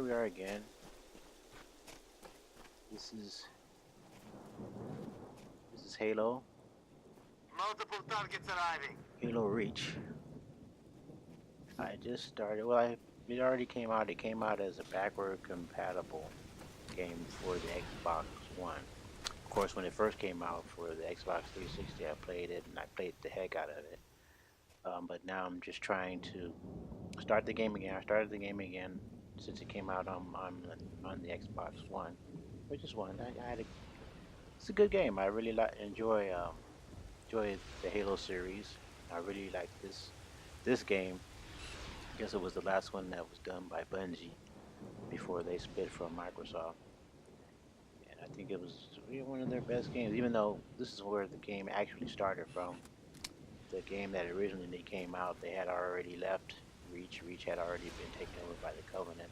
we are again. This is Halo. Multiple targets arriving. Halo Reach. I just started. Well, it already came out. It came out as a backward compatible game for the Xbox One. Of course, when it first came out for the Xbox 360, I played it and I played the heck out of it. But now I'm just trying to start the game again. I started the game again since it came out on the Xbox One, which is one. I had a, it's a good game. I really enjoy the Halo series. I really like this game. I guess it was the last one that was done by Bungie before they split from Microsoft, and I think it was really one of their best games. Even though this is where the game actually started from, the game that originally came out, they had already left Reach. Reach had already been taken over by the Covenant,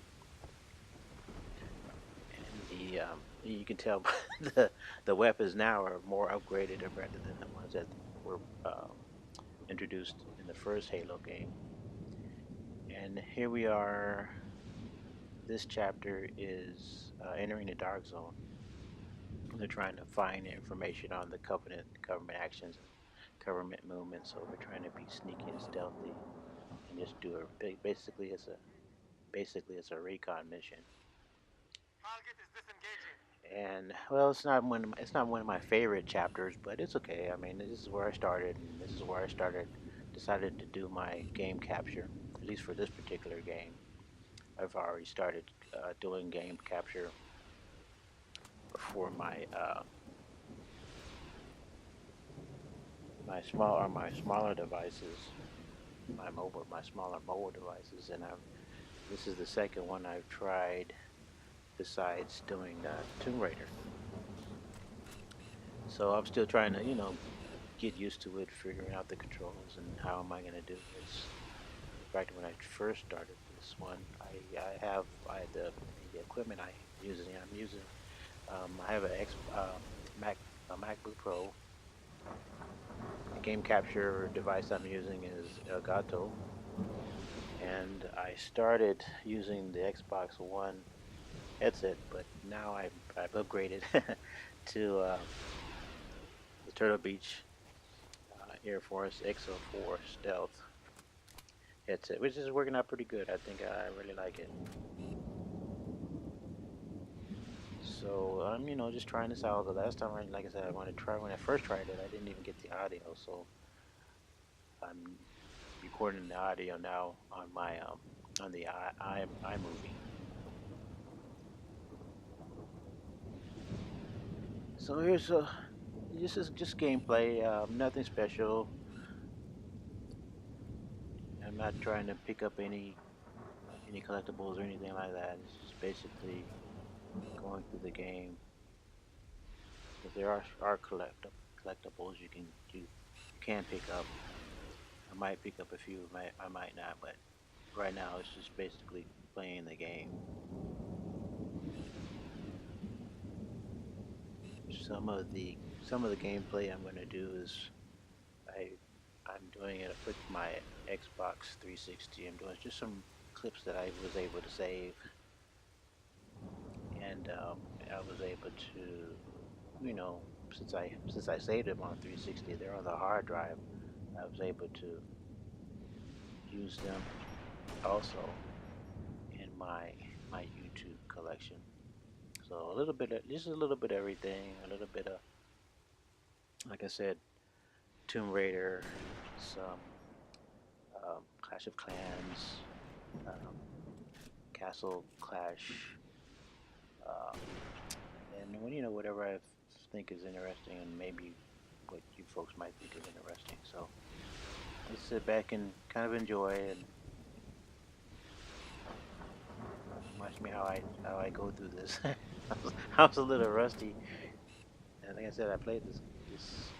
and you can tell the weapons now are more upgraded rather than the ones that were introduced in the first Halo game. And here we are. This chapter is entering the Dark Zone. They're trying to find information on the Covenant, government actions, and government movements. So we're trying to be sneaky and stealthy, and just do a basically it's a recon mission. Target is disengaging. And well, it's not one of my favorite chapters, but it's okay. I mean, this is where I started, and this is where I started. Decided to do my game capture, at least for this particular game. I've already started doing game capture for my smaller devices, my smaller mobile devices, and this is the second one I've tried besides doing Tomb Raider. So I'm still trying to get used to it, figuring out the controls and how am I gonna do this. In fact, when I first started this one, I had the equipment I'm using. I have Mac a MacBook Pro. The game capture device I'm using is Elgato, and I started using the Xbox One headset, but now I've upgraded to the Turtle Beach Air Force XO4 Stealth headset, which is working out pretty good. I think I really like it. So I'm just trying this out. The last time, like I said, I wanted to try when I first tried it. I didn't even get the audio, so I'm recording the audio now on the iMovie. So here's this is just gameplay, nothing special. I'm not trying to pick up any collectibles or anything like that. It's just basically going through the game. Because there are collectibles you can pick up. I might pick up a few, I might not, but right now it's just basically playing the game. Some of the some of the gameplay I'm going to do is I I'm doing it with my Xbox 360. I'm doing just some clips that I was able to save, and I was able to, you know, since I saved them on 360, they're on the hard drive. I was able to use them also in my YouTube collection. So a little bit of just a little bit of everything, a little bit of like I said, Tomb Raider, some Clash of Clans, um, Castle Clash, um, and when whatever I think is interesting, and maybe what you folks might think is interesting. So let's sit back and kind of enjoy and watch me how I go through this. I was a little rusty, and like I said, I played this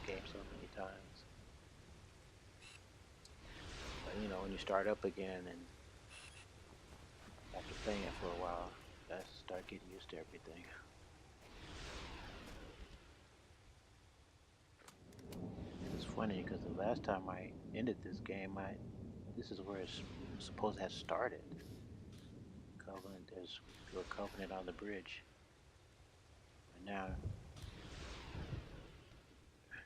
game so many times. But when you start up again and after playing it for a while, you guys start getting used to everything. And it's funny because the last time I ended this game, I this is where it's supposed to have started. Covenant. There's a Covenant on the bridge. And now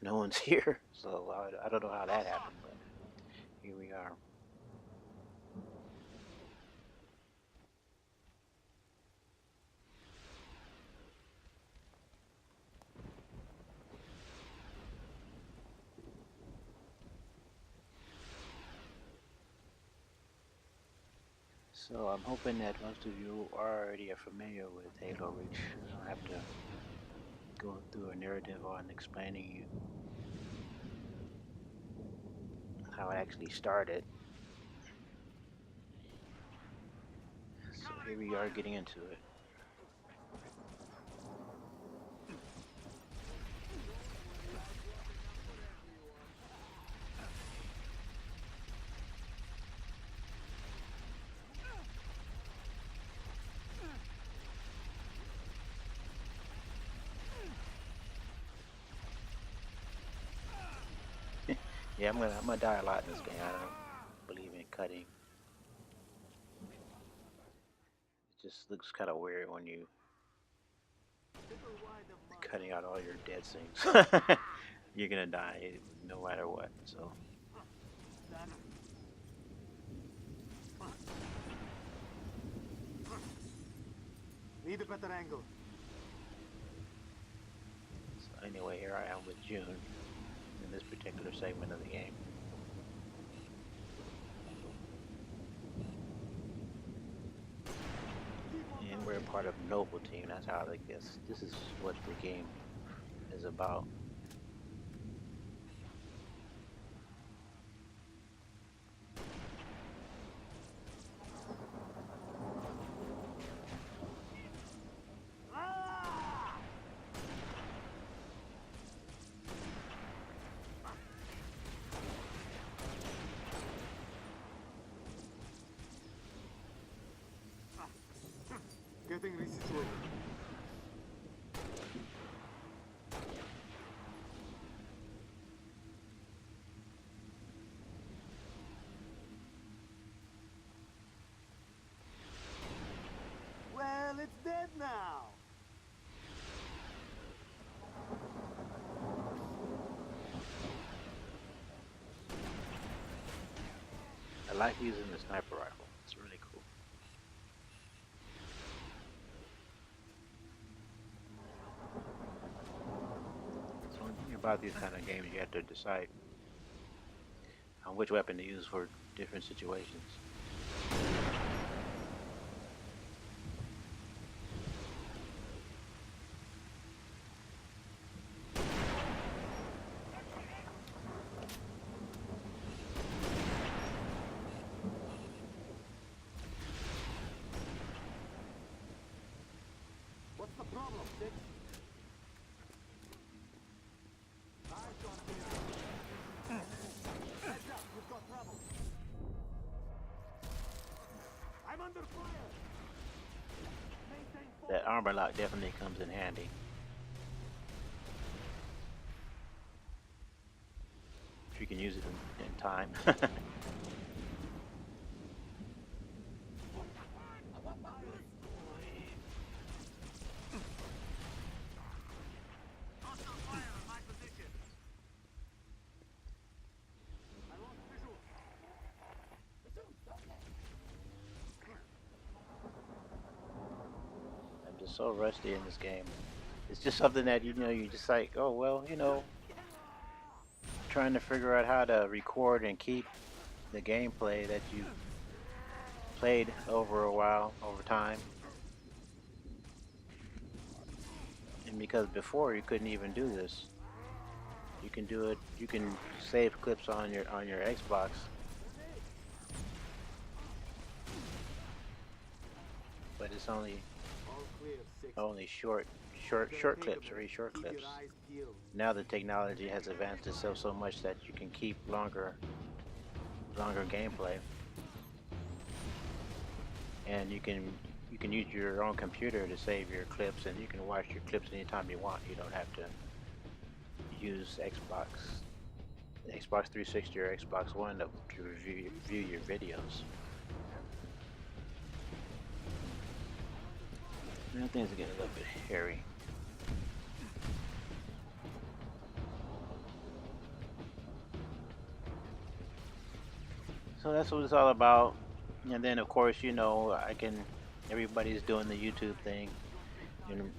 no one's here, so I don't know how that happened, but here we are. So I'm hoping that most of you already are familiar with Halo Reach. I don't have to go through a narrative on explaining you how it actually started. So here we are getting into it. Yeah, I'm gonna die a lot in this game. I don't believe in cutting. It just looks kind of weird when you cutting out all your dead things. You're gonna die no matter what. So Need a better angle. anyway, here I am with June in this particular segment of the game. And we're a part of Noble Team. That's how I guess this is what the game is about. Getting resituated. Well, it's dead now. I like using the sniper rifle. It's really cool. So one thing about these kind of games, you have to decide on which weapon to use for different situations. What's the problem, Six? Heads up, we've got trouble. I'm under fire. Maintain focus. That armor lock definitely comes in handy. If you can use it in time. Hostile fire on my position. I lost visual. I'm just so rusty in this game. It's just something that you just like, oh well, trying to figure out how to record and keep the gameplay that you played over a while, over time. And because before you couldn't even do this. You can do it, you can save clips on your Xbox. But it's only All clear, Six. short clips, very short Keep clips. your eyes peeled. Now the technology has advanced itself so much that you can keep longer gameplay, and you can use your own computer to save your clips, and you can watch your clips anytime you want. You don't have to use Xbox 360 or Xbox One to view your videos. Now things are getting a little bit hairy. So that's what it's all about. And then of course, you know, everybody's doing the YouTube thing and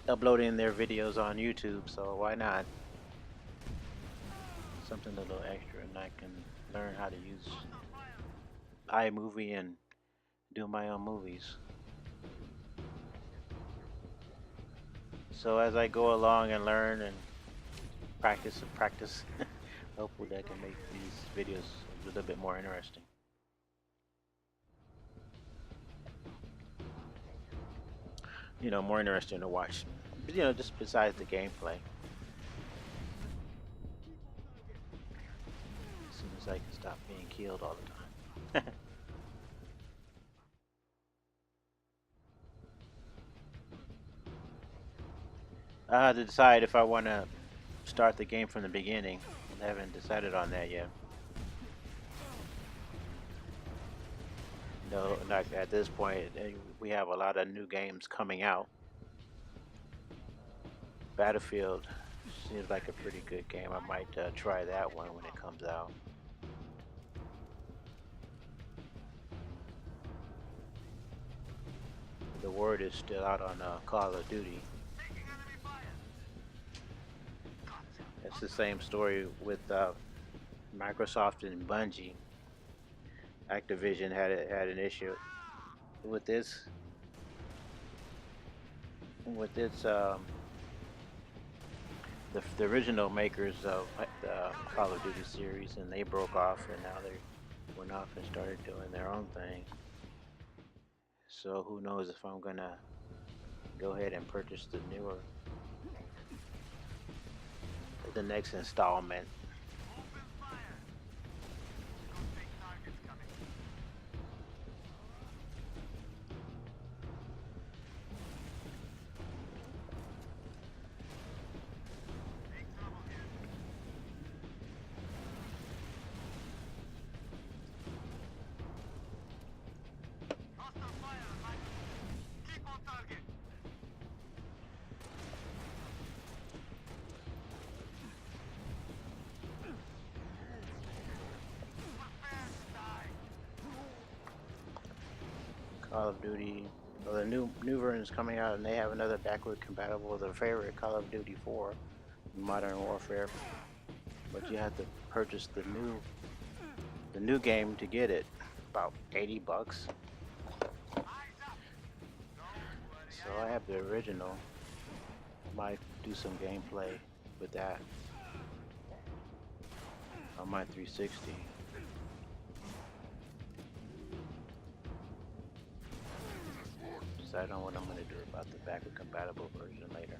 uploading their videos on YouTube, so why not? Something a little extra, and I can learn how to use iMovie and do my own movies. So as I go along and learn and practice, hopefully I can make these videos a little bit more interesting. You know, more interesting to watch. You know, just besides the gameplay. As soon as I can stop being killed all the time. I have to decide if I want to start the game from the beginning. I haven't decided on that yet. No, not at this point. We have a lot of new games coming out. Battlefield seems like a pretty good game. I might try that one when it comes out. The word is still out on Call of Duty. It's the same story with Microsoft and Bungie. Activision had an issue with this the original makers of the Call of Duty series, and they broke off, and now they went off and started doing their own thing. So who knows if I'm gonna go ahead and purchase the next installment. Call of Duty, well, the new version is coming out, and they have another backward compatible with their favorite Call of Duty 4, Modern Warfare. But you have to purchase the new game to get it, about $80. So I have the original. Might do some gameplay with that on my 360. Decide on what I'm going to do about the backward compatible version later.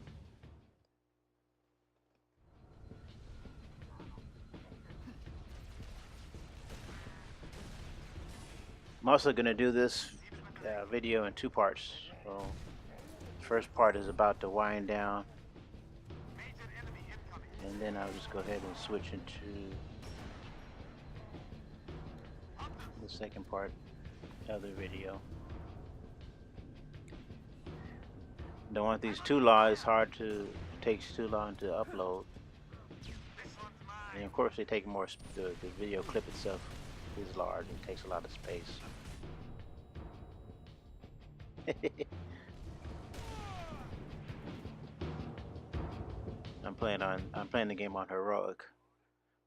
I'm also going to do this video in two parts. So, the first part is about to wind down, and then I'll just go ahead and switch into the second part of the video. Don't want these too long. It's hard to takes too long to upload, and of course they take more. The video clip itself is large and takes a lot of space. I'm playing the game on heroic,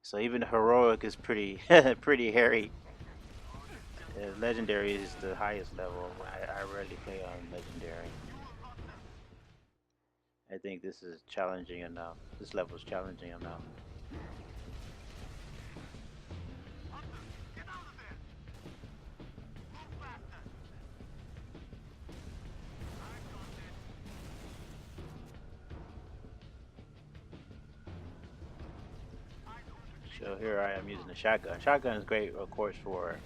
so even the heroic is pretty pretty hairy. Legendary is the highest level. I rarely play on legendary. I think this is challenging enough. This level is challenging enough. So here I am using the shotgun. Shotgun is great, of course, for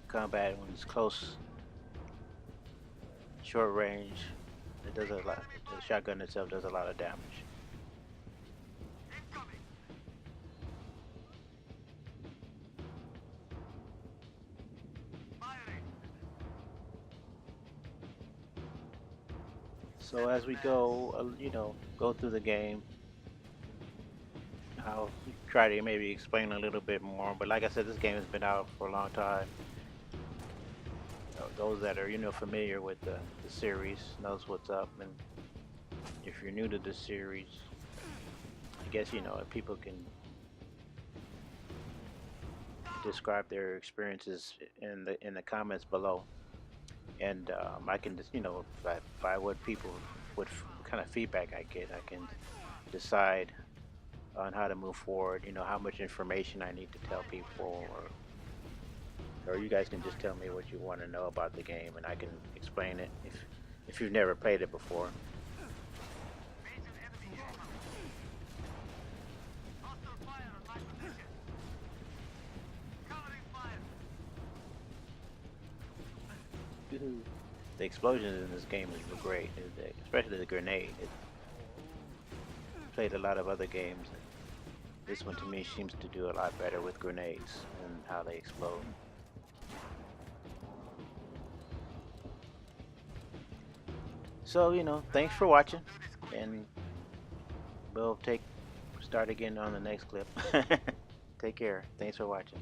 combat when it's close, short range. It does a lot. The shotgun itself does a lot of damage. So as we go, go through the game, I'll try to maybe explain a little bit more. But like I said, this game has been out for a long time. Those that are familiar with the series knows what's up, and if you're new to the series, I guess people can describe their experiences in the comments below, and I can just by what people what kind of feedback I get, I can decide on how to move forward. How much information I need to tell people, or you guys can just tell me what you want to know about the game, and I can explain it if you've never played it before. Major enemy incoming. Hostile fire on my position. Covering fire. The explosions in this game is great, especially the grenade. It played a lot of other games. This one to me seems to do a lot better with grenades and how they explode. So, thanks for watching, and we'll start again on the next clip. Take care. Thanks for watching.